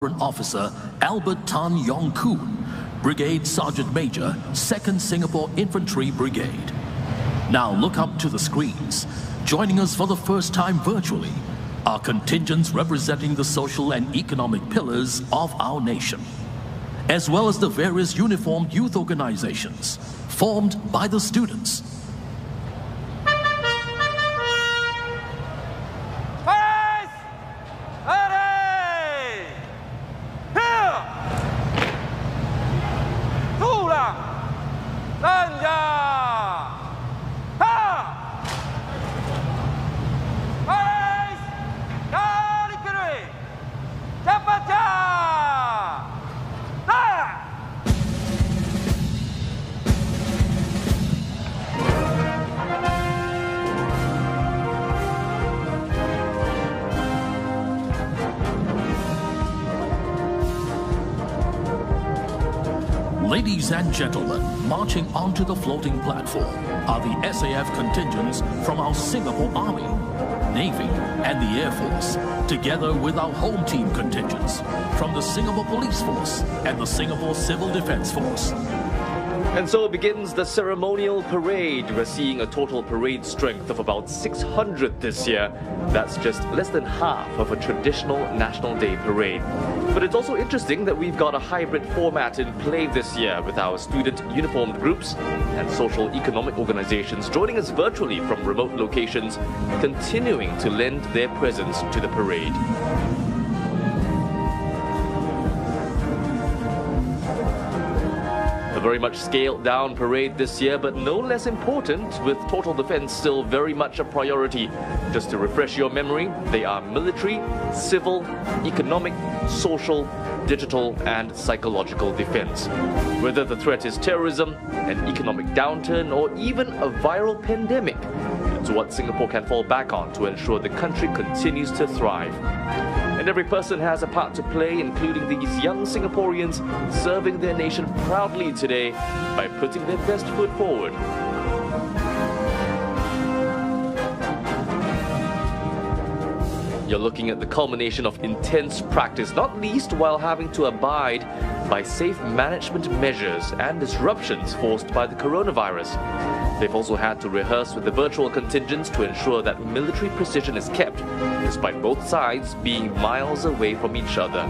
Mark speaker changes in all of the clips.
Speaker 1: Officer Albert Tan Yong Koon, Brigade Sergeant Major, 2nd Singapore Infantry Brigade. Now look up to the screens. Joining us for the first time virtually are contingents representing the social and economic pillars of our nation, as well as the various uniformed youth organizations formed by the students. Ladies and gentlemen, marching onto the floating platform are the SAF contingents from our Singapore Army, Navy, and the Air Force, together with our home team contingents from the Singapore Police Force and the Singapore Civil Defence Force.
Speaker 2: And so begins the ceremonial parade. We're seeing a total parade strength of about 600 this year. That's just less than half of a traditional National Day parade. But it's also interesting that we've got a hybrid format in play this year, with our student uniformed groups and social economic organizations joining us virtually from remote locations, continuing to lend their presence to the parade. A very much scaled down parade this year, but no less important, with total defense still very much a priority. Just to refresh your memory, they are military, civil, economic, social, digital and psychological defense. Whether the threat is terrorism, an economic downturn or even a viral pandemic, it's what Singapore can fall back on to ensure the country continues to thrive. And every person has a part to play, including these young Singaporeans serving their nation proudly today by putting their best foot forward. You're looking at the culmination of intense practice, not least while having to abide by safe management measures and disruptions forced by the coronavirus. They've also had to rehearse with the virtual contingents to ensure that military precision is kept, despite both sides being miles away from each other.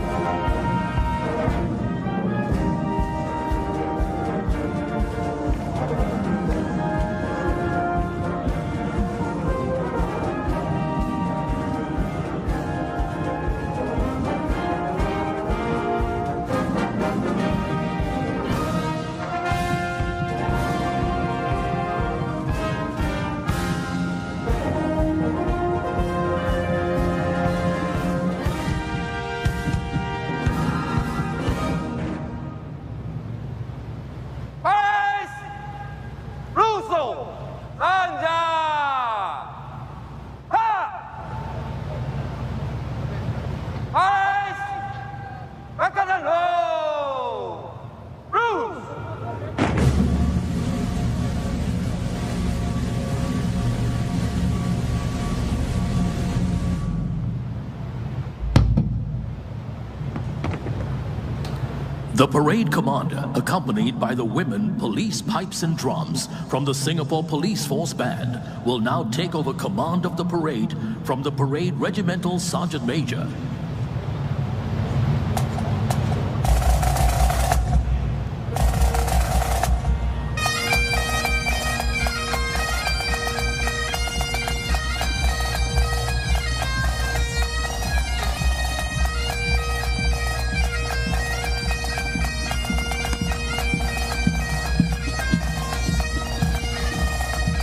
Speaker 1: The parade commander, accompanied by the women police pipes and drums from the Singapore Police Force Band, will now take over command of the parade from the Parade Regimental Sergeant Major.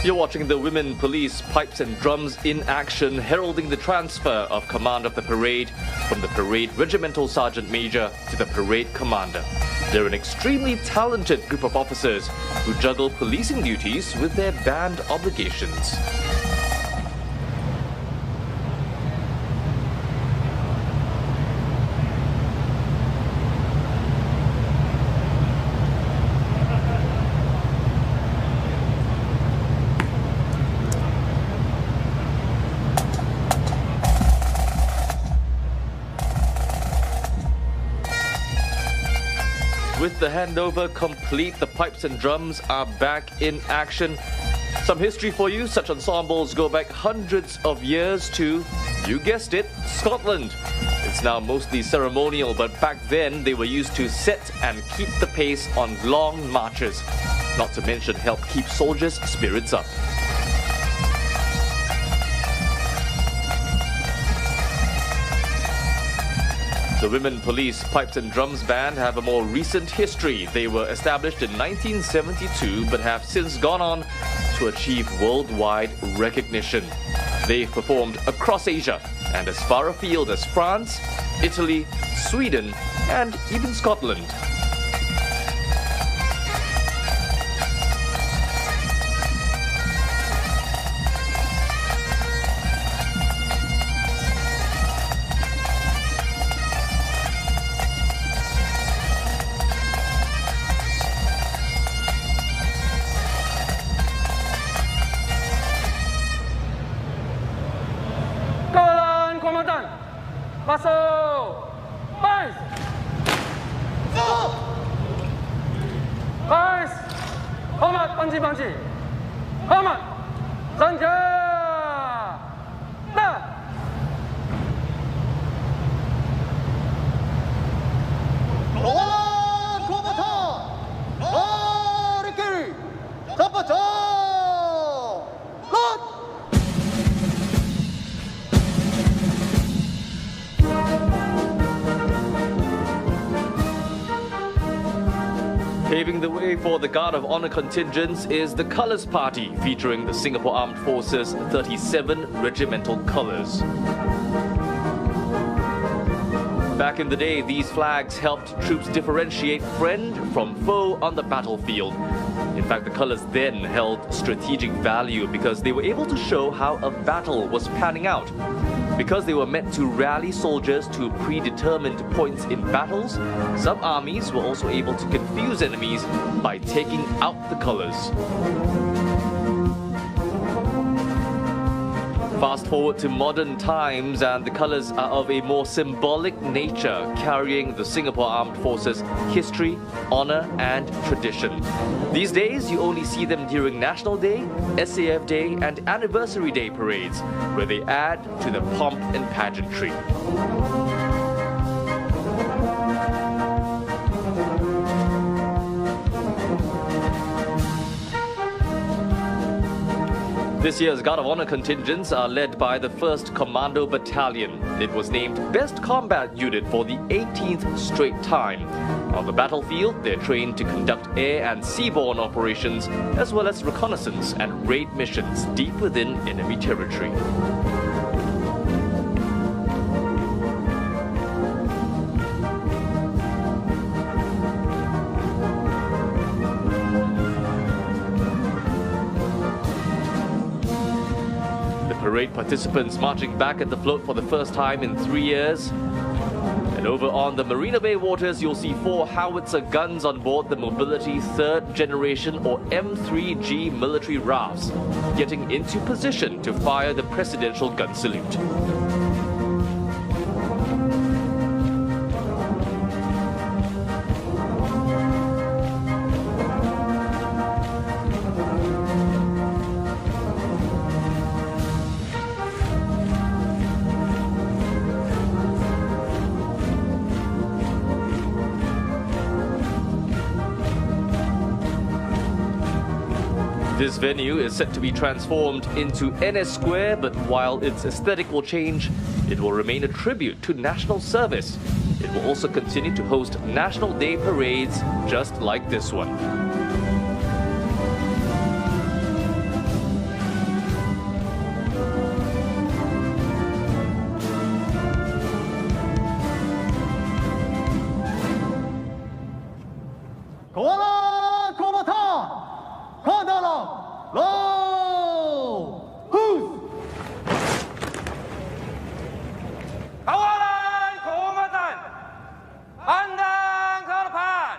Speaker 2: You're watching the women police pipes and drums in action, heralding the transfer of command of the parade from the Parade Regimental Sergeant Major to the Parade Commander. They're an extremely talented group of officers who juggle policing duties with their band obligations. with the handover complete, the pipes and drums are back in action. Some history for you. Such ensembles go back hundreds of years to, you guessed it, Scotland. It's now mostly ceremonial, but back then they were used to set and keep the pace on long marches. Not to mention help keep soldiers' spirits up. The Women Police Pipes and Drums Band have a more recent history. They were established in 1972 but have since gone on to achieve worldwide recognition. They've performed across Asia and as far afield as France, Italy, Sweden, and even Scotland.
Speaker 3: Masuk! Bais! Bais! Hormat panci-panci! Hormat! Sanja! Dah!
Speaker 4: Kawalan kombatan! Dari kiri! Cepat! Lot!
Speaker 2: Paving the way for the Guard of Honour contingents is the Colours Party, featuring the Singapore Armed Forces 37 regimental colours. Back in the day, these flags helped troops differentiate friend from foe on the battlefield. In fact, the colours then held strategic value because they were able to show how a battle was panning out. Because they were meant to rally soldiers to predetermined points in battles, some armies were also able to confuse enemies by taking out the colours. Fast forward to modern times and the colours are of a more symbolic nature, carrying the Singapore Armed Forces history, honour and tradition. These days you only see them during National Day, SAF Day and Anniversary Day parades, where they add to the pomp and pageantry. This year's Guard of Honour contingents are led by the 1st Commando Battalion. It was named Best Combat Unit for the 18th straight time. On the battlefield, they're trained to conduct air and seaborne operations, as well as reconnaissance and raid missions deep within enemy territory. Parade participants marching back at the float for the first time in 3 years. And over on the Marina Bay waters, you'll see 4 howitzer guns on board the Mobility 3rd Generation or M3G military rafts, getting into position to fire the presidential gun salute. This venue is set to be transformed into NS Square, but while its aesthetic will change, it will remain a tribute to national service. It will also continue to host National Day parades just like this one.
Speaker 4: Kawalan kombatan! Ke dalam! Low! Hus!
Speaker 3: Kawalan kombatan! Pandang ke depan!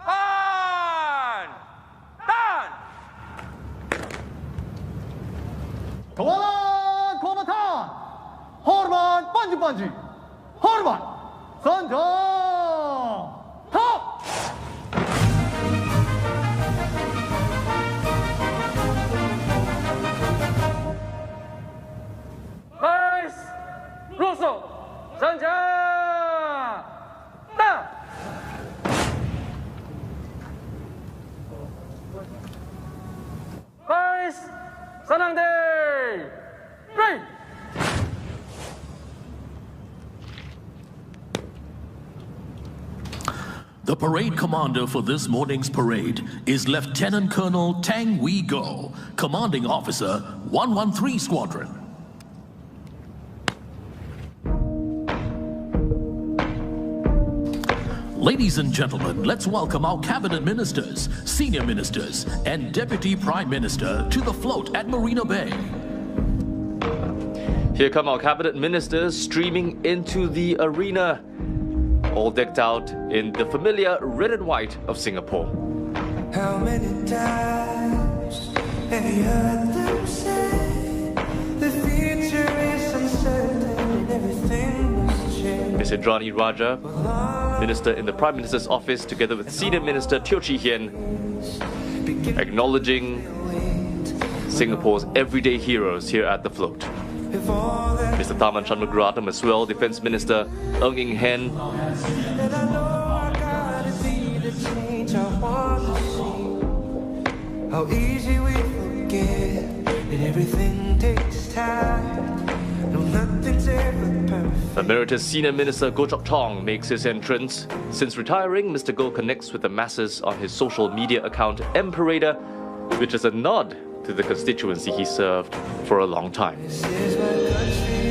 Speaker 3: Hai! Sanangde! Ready!
Speaker 1: The parade commander for this morning's parade is Lieutenant Colonel Tang Wee Go, commanding officer 113 Squadron. Ladies and gentlemen, let's welcome our cabinet ministers, senior ministers, and deputy prime minister to the float at Marina Bay.
Speaker 2: Here come our cabinet ministers streaming into the arena, all decked out in the familiar red and white of Singapore.
Speaker 5: How many times have you heard them say the future is uncertain and everything must change?
Speaker 2: Ms. Indrani Raja, Minister in the Prime Minister's office, together with Senior Minister Teo Chee Hean, acknowledging Singapore's everyday heroes here at the float. Mr. Tharman Shanmugaratnam as well, Defence Minister Ng Eng Hen.
Speaker 5: And I know I gotta be the change I want to see. How easy we forget that everything takes time. No, nothing's ever perfect.
Speaker 2: Emeritus Senior Minister Goh Chok Tong makes his entrance. Since retiring, Mr. Goh connects with the masses on his social media account M Parada, which is a nod to the constituency he served for a long time.
Speaker 5: This is my country,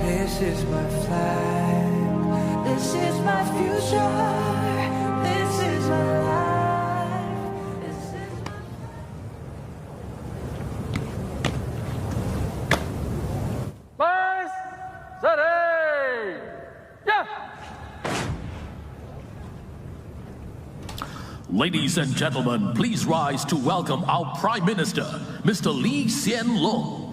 Speaker 5: this is my flag, this is my future, this is my life, this is my...
Speaker 3: Boys, steady! Yeah!
Speaker 1: Ladies and gentlemen, please rise to welcome our Prime Minister, Mr. Lee Hsien Loong.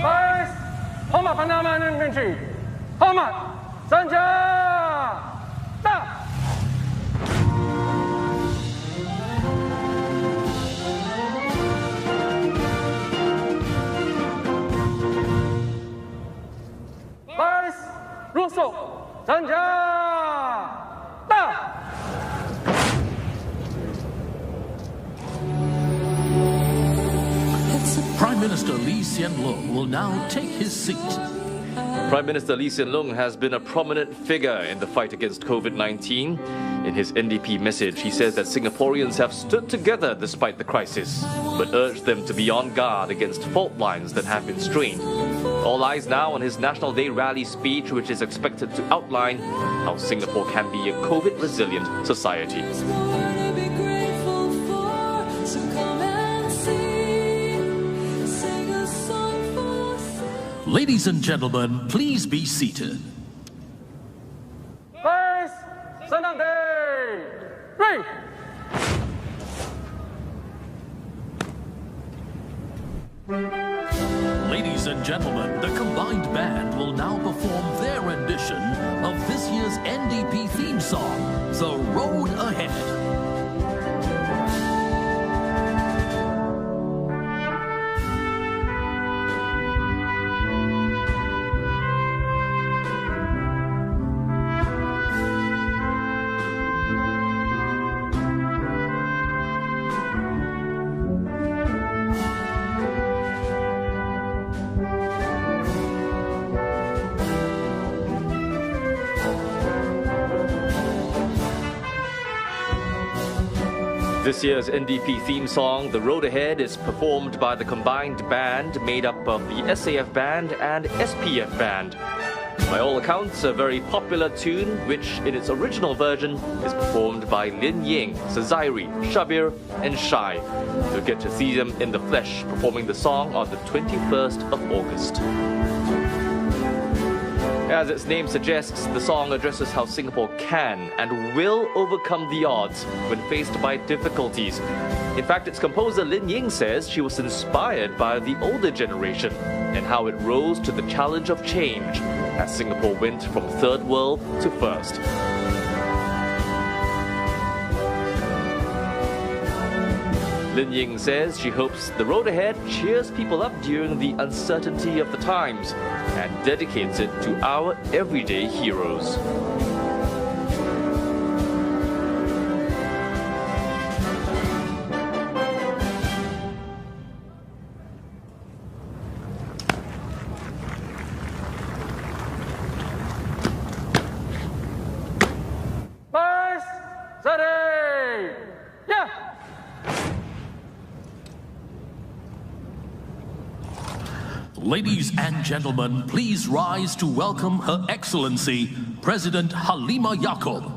Speaker 3: Boys, hormat pandangan menteri. Hormat, senjata! Boys, rusuk, senjata!
Speaker 1: Prime Minister Lee Hsien Loong will now take his seat.
Speaker 2: Prime Minister Lee Hsien Loong has been a prominent figure in the fight against COVID-19. In his NDP message, he says that Singaporeans have stood together despite the crisis, but urged them to be on guard against fault lines that have been strained. All eyes now on his National Day rally speech, which is expected to outline how Singapore can be a COVID-resilient society.
Speaker 1: Ladies and gentlemen, please be seated.
Speaker 3: Boys, Sanangde! Ready!
Speaker 1: Ladies and gentlemen, the combined band will now perform their rendition of this year's NDP theme song, The Road Ahead.
Speaker 2: This year's NDP theme song, The Road Ahead, is performed by the combined band made up of the SAF band and SPF band. By all accounts, a very popular tune, which in its original version is performed by Lin Ying, Sazairi, Shabir, and Shai. You'll get to see them in the flesh performing the song on the 21st of August. As its name suggests, the song addresses how Singapore can and will overcome the odds when faced by difficulties. In fact, its composer Lin Ying says she was inspired by the older generation and how it rose to the challenge of change as Singapore went from third world to first. Lin Ying says she hopes the road ahead cheers people up during the uncertainty of the times and dedicates it to our everyday heroes.
Speaker 3: Boys, steady! Yeah!
Speaker 1: Ladies and gentlemen, please rise to welcome Her Excellency, President Halimah Yacob.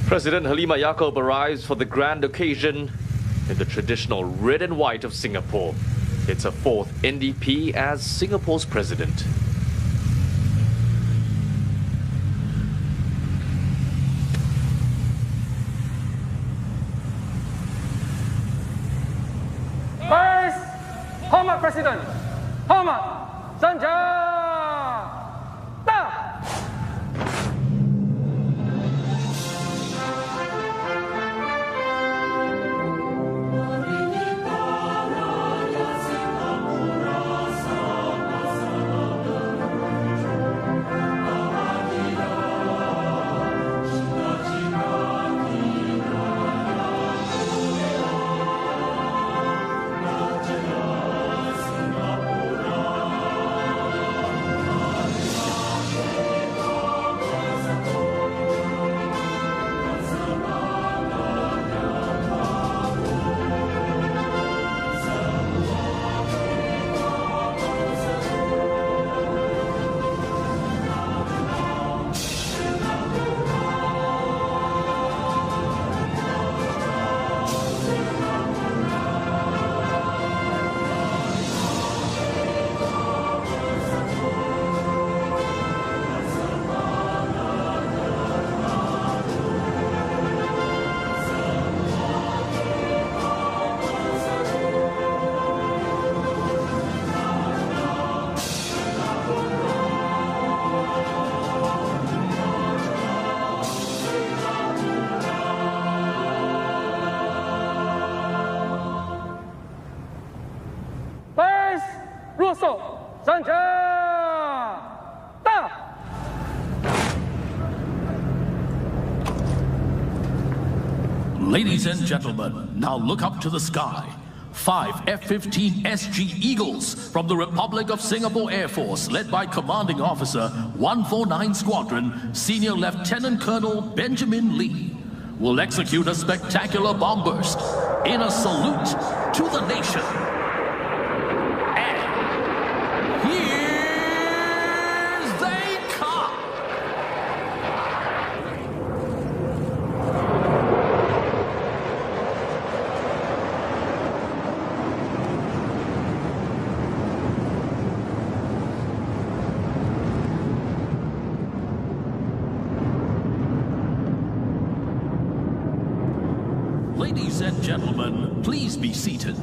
Speaker 2: President Halimah Yacob arrives for the grand occasion in the traditional red and white of Singapore. It's her fourth NDP as Singapore's president.
Speaker 3: Boys, hormat Presiden! Hormat! Senjata! Russo, Senjata!
Speaker 1: Ladies and gentlemen, now look up to the sky. 5 F-15 SG Eagles from the Republic of Singapore Air Force, led by Commanding Officer 149 Squadron, Senior Lieutenant Colonel Benjamin Lee, will execute a spectacular bomb burst in a salute to the nation. And here they come! Ladies and gentlemen, please be seated.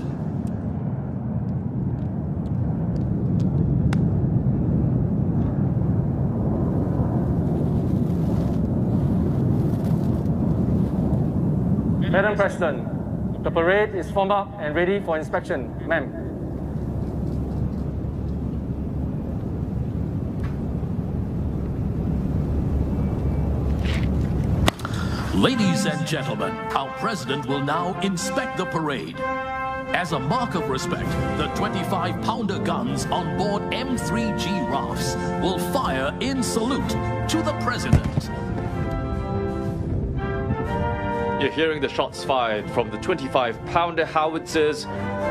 Speaker 3: Madam President, the parade is formed up and ready for inspection, ma'am.
Speaker 1: Ladies and gentlemen, our president will now inspect the parade. As a mark of respect, the 25-pounder guns on board M3G rafts will fire in salute to the president.
Speaker 2: You're hearing the shots fired from the 25-pounder howitzers.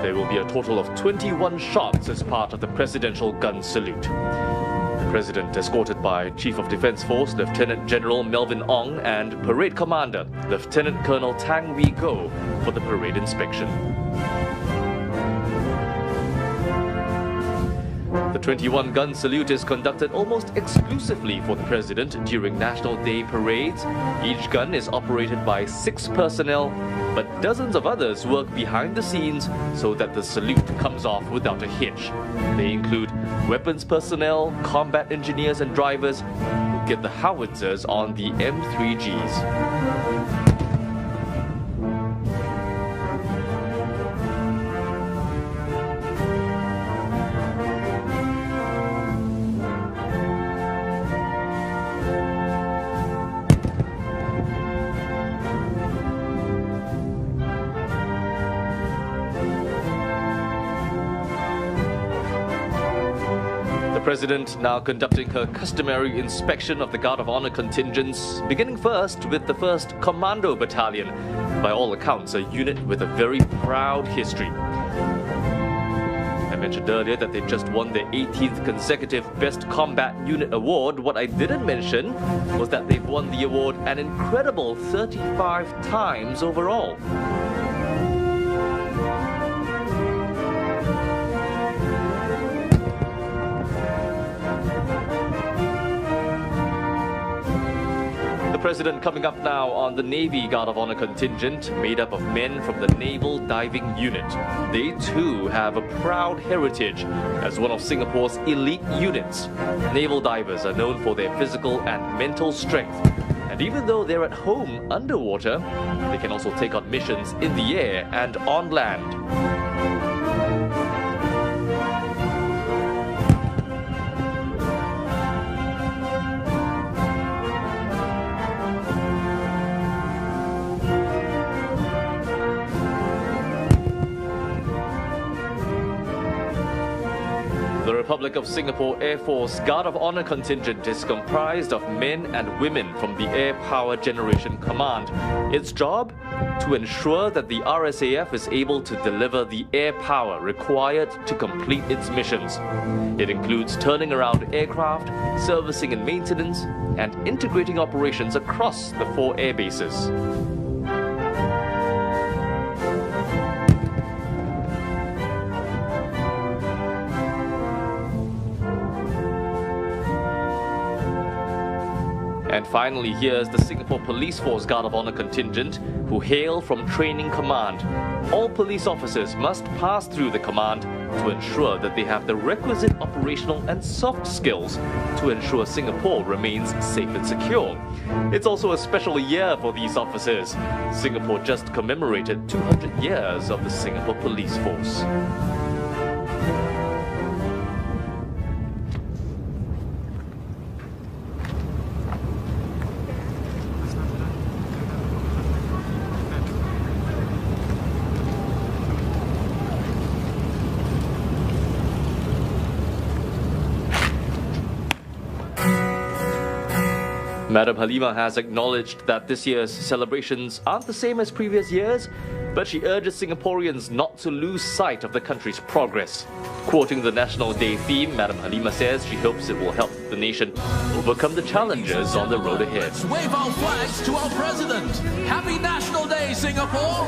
Speaker 2: There will be a total of 21 shots as part of the presidential gun salute. The president, escorted by Chief of Defence Force Lieutenant General Melvin Ong and Parade Commander Lieutenant Colonel Tang Wee Go for the parade inspection. The 21-gun salute is conducted almost exclusively for the president during National Day parades. Each gun is operated by 6 personnel, but dozens of others work behind the scenes so that the salute comes off without a hitch. They include weapons personnel, combat engineers and drivers who get the howitzers on the M3Gs. The President now conducting her customary inspection of the Guard of Honor contingents, beginning first with the 1st Commando Battalion, by all accounts a unit with a very proud history. I mentioned earlier that they just won their 18th consecutive Best Combat Unit Award. What I didn't mention was that they've won the award an incredible 35 times overall. The President coming up now on the Navy Guard of Honor contingent, made up of men from the Naval Diving Unit. They too have a proud heritage as one of Singapore's elite units. Naval divers are known for their physical and mental strength. And even though they're at home underwater, they can also take on missions in the air and on land. The Republic of Singapore Air Force Guard of Honor contingent is comprised of men and women from the Air Power Generation Command. Its job? To ensure that the RSAF is able to deliver the air power required to complete its missions. It includes turning around aircraft, servicing and maintenance, and integrating operations across the 4 air bases. And finally, here's the Singapore Police Force Guard of Honor contingent, who hail from Training Command. All police officers must pass through the command to ensure that they have the requisite operational and soft skills to ensure Singapore remains safe and secure. It's also a special year for these officers. Singapore just commemorated 200 years of the Singapore Police Force. Madam Halima has acknowledged that this year's celebrations aren't the same as previous years, but she urges Singaporeans not to lose sight of the country's progress. Quoting the National Day theme, Madam Halima says she hopes it will help the nation overcome the challenges on the road ahead.
Speaker 1: Let's wave our flags to our president. Happy National Day, Singapore!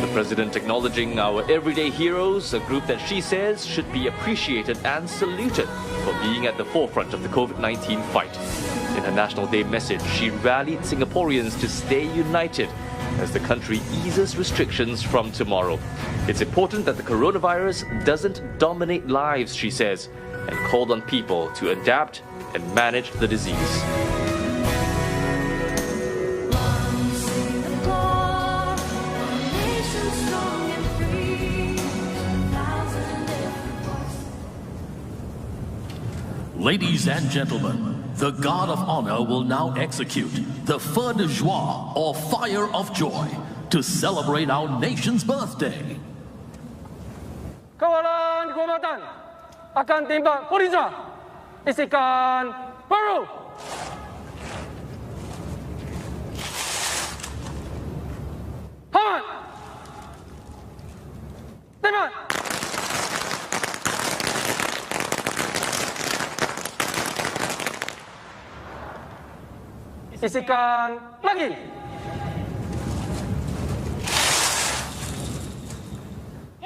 Speaker 2: The President acknowledging our everyday heroes, a group that she says should be appreciated and saluted for being at the forefront of the COVID-19 fight. In her National Day message, she rallied Singaporeans to stay united as the country eases restrictions from tomorrow. It's important that the coronavirus doesn't dominate lives, she says, and called on people to adapt and manage the disease.
Speaker 1: Ladies and gentlemen, the Guard of Honor will now execute the Feu de Joie, or Fire of Joy, to celebrate our nation's birthday.
Speaker 3: Kawalan kehormatan akan tembak Purija, isikan baru. Hormat! Tembak! Isikan lagi!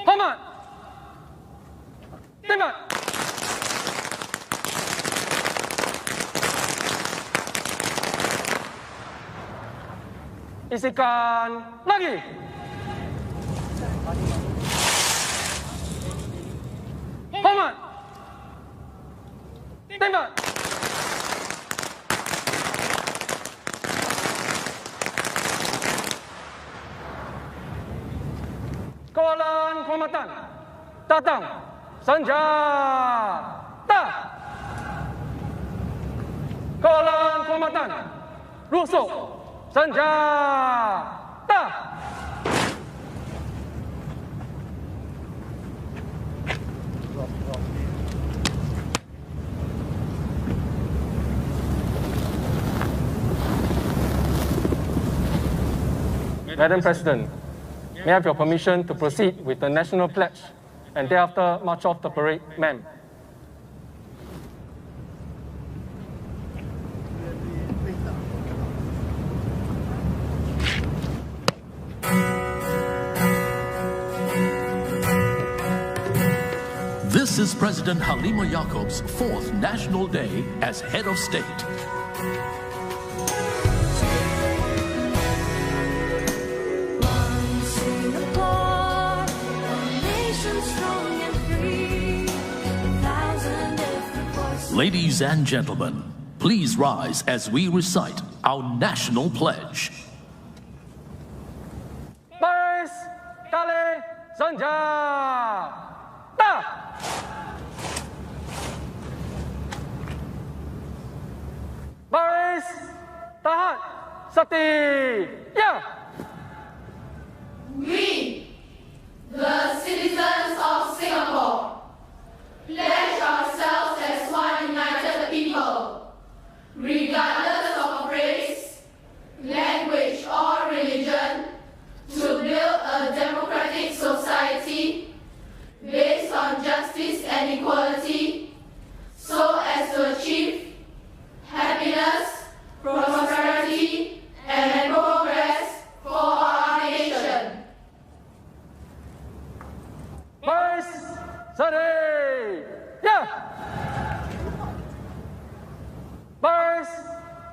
Speaker 3: Hormat! Tembak! Isikan lagi! Hormat! Tembak! Kawalan kehormatan datang senjata. Kawalan kehormatan rusuk senjata. Madam President, may I have your permission to proceed with the national pledge and thereafter march off the parade, ma'am?
Speaker 1: This is President Halima Yacob's 4th National Day as head of state. Ladies and gentlemen, please rise as we recite our national pledge.
Speaker 3: Baris Kali Senjata. Baris Tahan Setia.
Speaker 6: We, the citizens of Singapore, pledge ourselves as one united people, regardless of race, language, or religion, to build a democratic society based on justice and equality, so as to achieve happiness, prosperity, and progress for our nation.
Speaker 3: Baris Sedia. Baris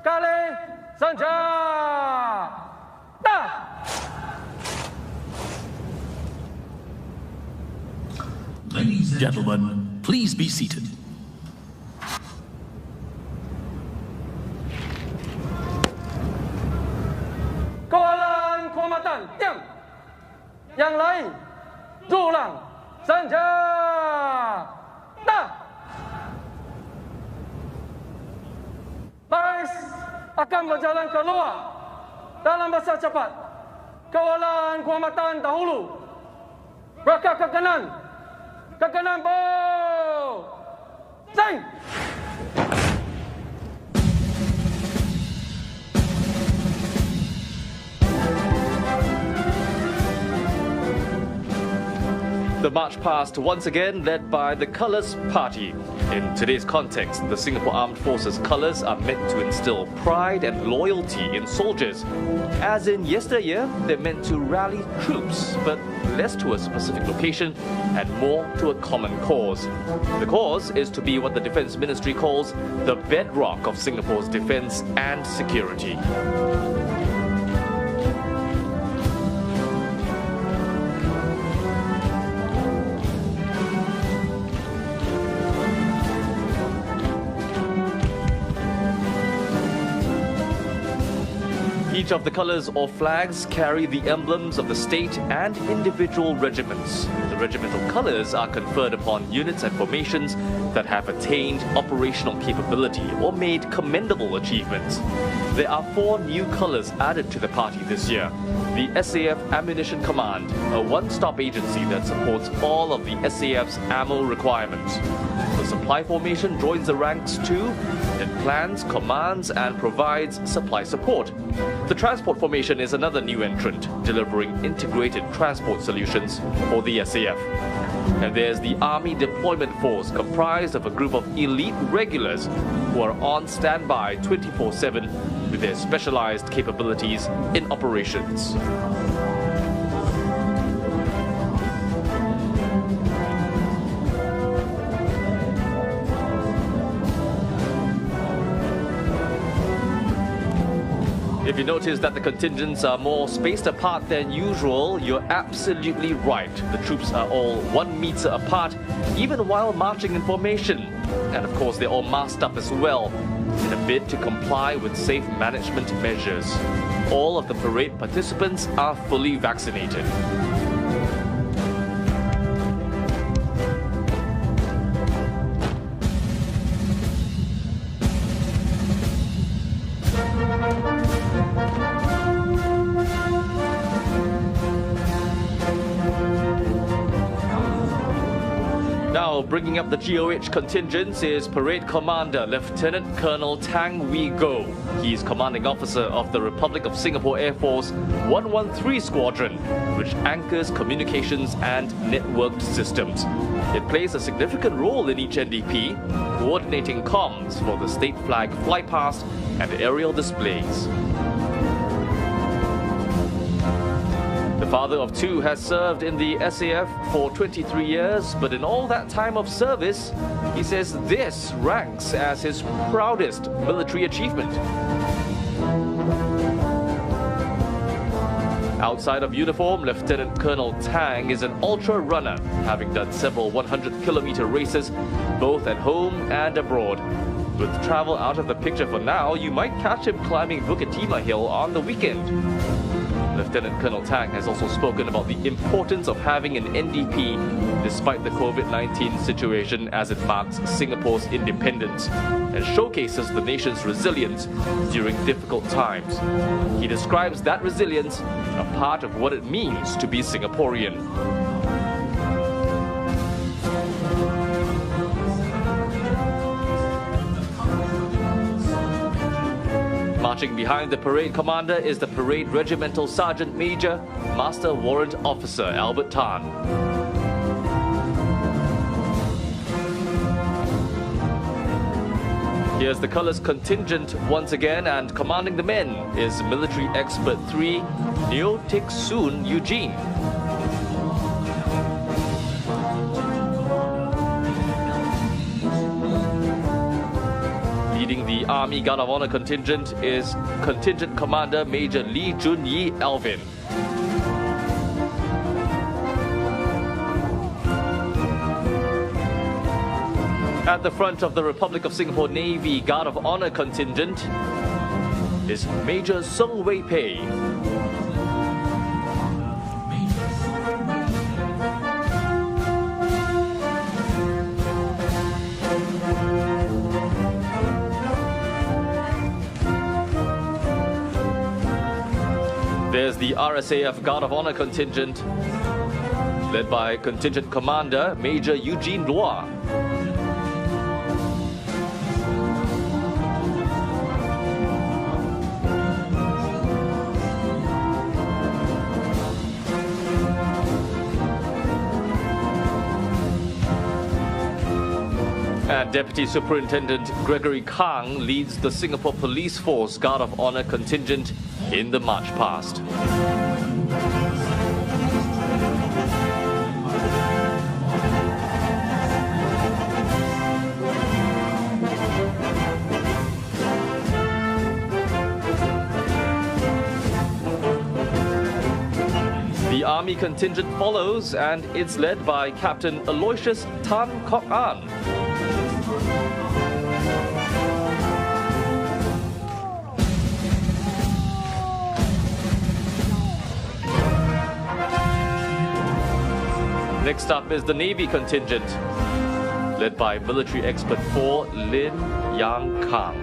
Speaker 3: Kali Senjata.
Speaker 1: Ladies and gentlemen, please be seated.
Speaker 3: Kawalan kehormatan, diam. Yang lain, tulang senjata. Baris akan berjalan keluar dalam masa cepat. Kawalan kehormatan dahulu. Berangkat ke kanan. Ke kanan, bow. Sing.
Speaker 2: The march past once again led by the Colours Party. In today's context, the Singapore Armed Forces colours are meant to instill pride and loyalty in soldiers. As in yesteryear, they're meant to rally troops, but less to a specific location and more to a common cause. The cause is to be what the Defence Ministry calls the bedrock of Singapore's defence and security. Each of the colors or flags carry the emblems of the state and individual regiments. The regimental colors are conferred upon units and formations that have attained operational capability or made commendable achievements. There are 4 new colors added to the party this year. The SAF Ammunition Command, a one-stop agency that supports all of the SAF's ammo requirements. The supply formation joins the ranks too. It plans, commands and provides supply support. The transport formation is another new entrant, delivering integrated transport solutions for the SAF. And there's the Army Deployment Force, comprised of a group of elite regulars who are on standby 24/7 with their specialized capabilities in operations. If you notice that the contingents are more spaced apart than usual, you're absolutely right. The troops are all 1 meter apart, even while marching in formation. And of course, they're all masked up as well, in a bid to comply with safe management measures. All of the parade participants are fully vaccinated. Now, bringing up the GOH contingents is Parade Commander Lieutenant Colonel Tang Wee Go. He is commanding officer of the Republic of Singapore Air Force 113 Squadron, which anchors communications and networked systems. It plays a significant role in each NDP, coordinating comms for the state flag flypast and aerial displays. The father of 2 has served in the SAF for 23 years, but in all that time of service, he says this ranks as his proudest military achievement. Outside of uniform, Lieutenant Colonel Tang is an ultra runner, having done several 100-kilometer races, both at home and abroad. With travel out of the picture for now, you might catch him climbing Bukit Timah Hill on the weekend. Lieutenant Colonel Tang has also spoken about the importance of having an NDP despite the COVID-19 situation as it marks Singapore's independence and showcases the nation's resilience during difficult times. He describes that resilience a part of what it means to be Singaporean. Marching behind the parade commander is the Parade Regimental Sergeant Major, Master Warrant Officer Albert Tan. Here's the colours contingent once again, and commanding the men is Military Expert 3, Neo Tik Soon Eugene. Leading the Army Guard of Honor contingent is Contingent Commander Major Lee Jun Yi Alvin. At the front of the Republic of Singapore Navy Guard of Honor contingent is Major Sung Wei Pei. There's the RSAF Guard of Honor contingent, led by Contingent Commander Major Eugene Lua. And Deputy Superintendent Gregory Kang leads the Singapore Police Force Guard of Honor contingent in the march past. The Army contingent follows, and it's led by Captain Aloysius Tan Kok An. Next up is the Navy contingent, led by military expert 4 Lin Yang Kang.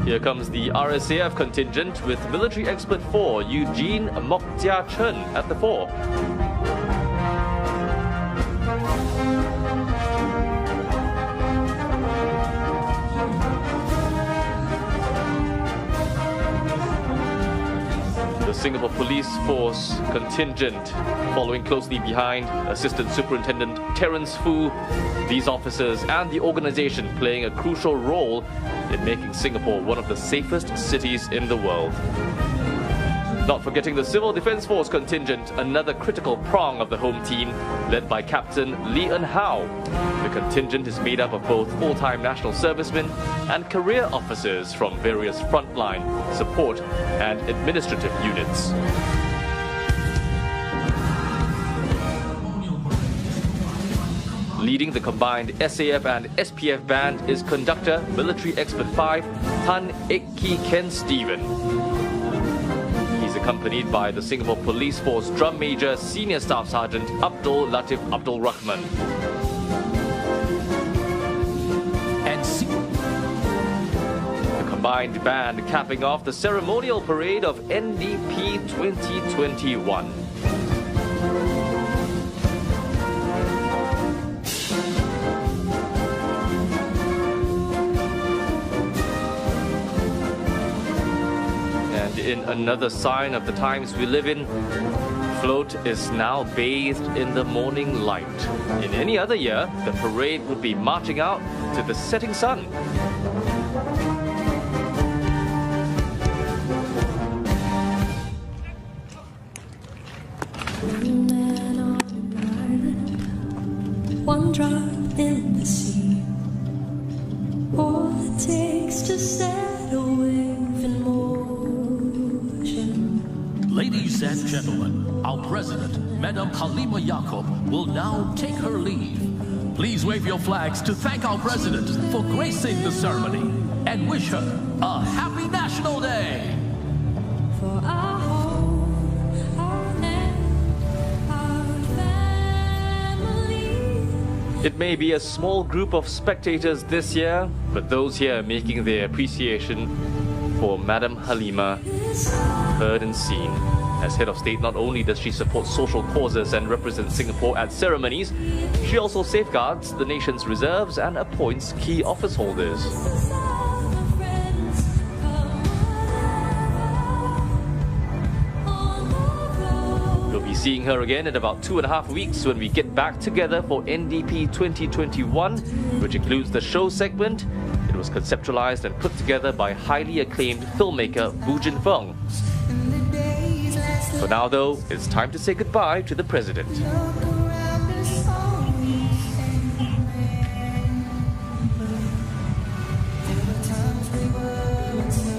Speaker 2: Here comes the RSAF contingent with military expert 4 Eugene Mok Jia Chen at the fore. The Singapore Police Force contingent following closely behind Assistant Superintendent Terence Fu. These officers and the organization playing a crucial role in making Singapore one of the safest cities in the world. Not forgetting the Civil Defence Force contingent, another critical prong of the home team, led by Captain Lee Eun Hao. The contingent is made up of both full-time national servicemen and career officers from various frontline, support and administrative units. Leading the combined SAF and SPF band is conductor, military expert 5, Tan Ek Ki Ken Stephen. He's accompanied by the Singapore Police Force Drum Major, Senior Staff Sergeant Abdul Latif Abdul Rahman. The combined band capping off the ceremonial parade of NDP 2021. In another sign of the times we live in, Float is now bathed in the morning light. In any other year, the parade would be marching out to the setting sun.
Speaker 7: One drop in the sea, all it takes to set a wave in motion.
Speaker 1: Ladies and gentlemen, our president, Madam Halima Yaakob, will now take her leave. Please wave your flags to thank our president for gracing the ceremony and wish her a happy National Day.
Speaker 7: For our home, our land, our family.
Speaker 2: It may be a small group of spectators this year, but those here making their appreciation for Madam Halima heard and seen. As head of state, not only does she support social causes and represent Singapore at ceremonies, she also safeguards the nation's reserves and appoints key office holders. We'll be seeing her again in about 2.5 weeks when we get back together for NDP 2021, which includes the show segment. It was conceptualized and put together by highly acclaimed filmmaker Wu Jin Feng. For now, though, it's time to say goodbye to the president.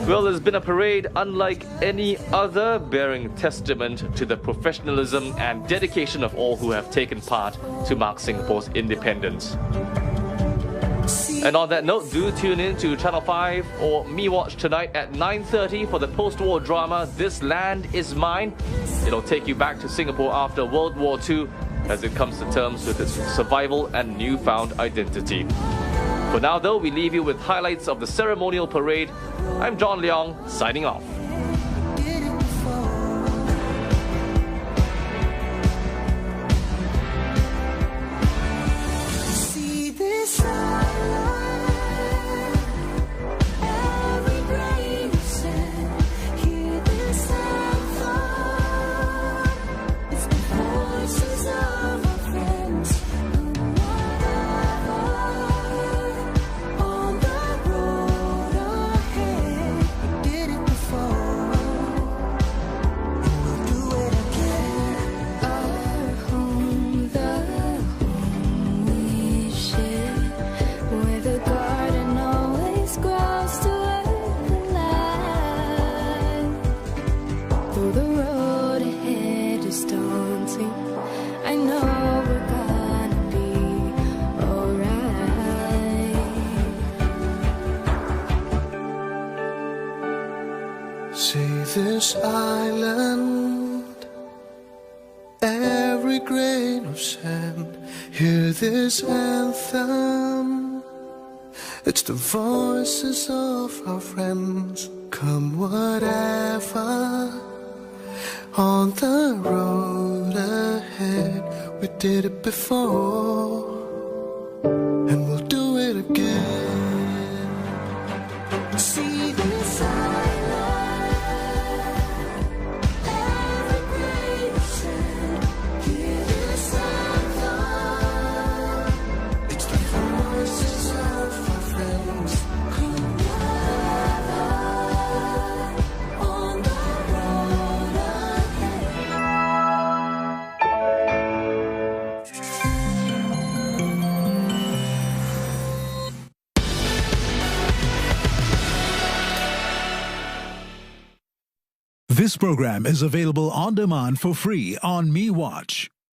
Speaker 2: Well, it's been a parade unlike any other, bearing testament to the professionalism and dedication of all who have taken part to mark Singapore's independence. And on that note, do tune in to Channel 5 or MeWatch tonight at 9:30 for the post-war drama This Land Is Mine. It'll take you back to Singapore after World War II as it comes to terms with its survival and newfound identity. For now, though, we leave you with highlights of the ceremonial parade. I'm John Leong, signing off.
Speaker 5: this island, every grain of sand, hear this anthem. It's the voices of our friends, come whatever. On the road ahead, we did it before, and we'll do it again. See this island, every grain of sand, hear this anthem. It's the voices of our friends, come together on the road ahead.
Speaker 8: This program is available on demand for free on MeWatch.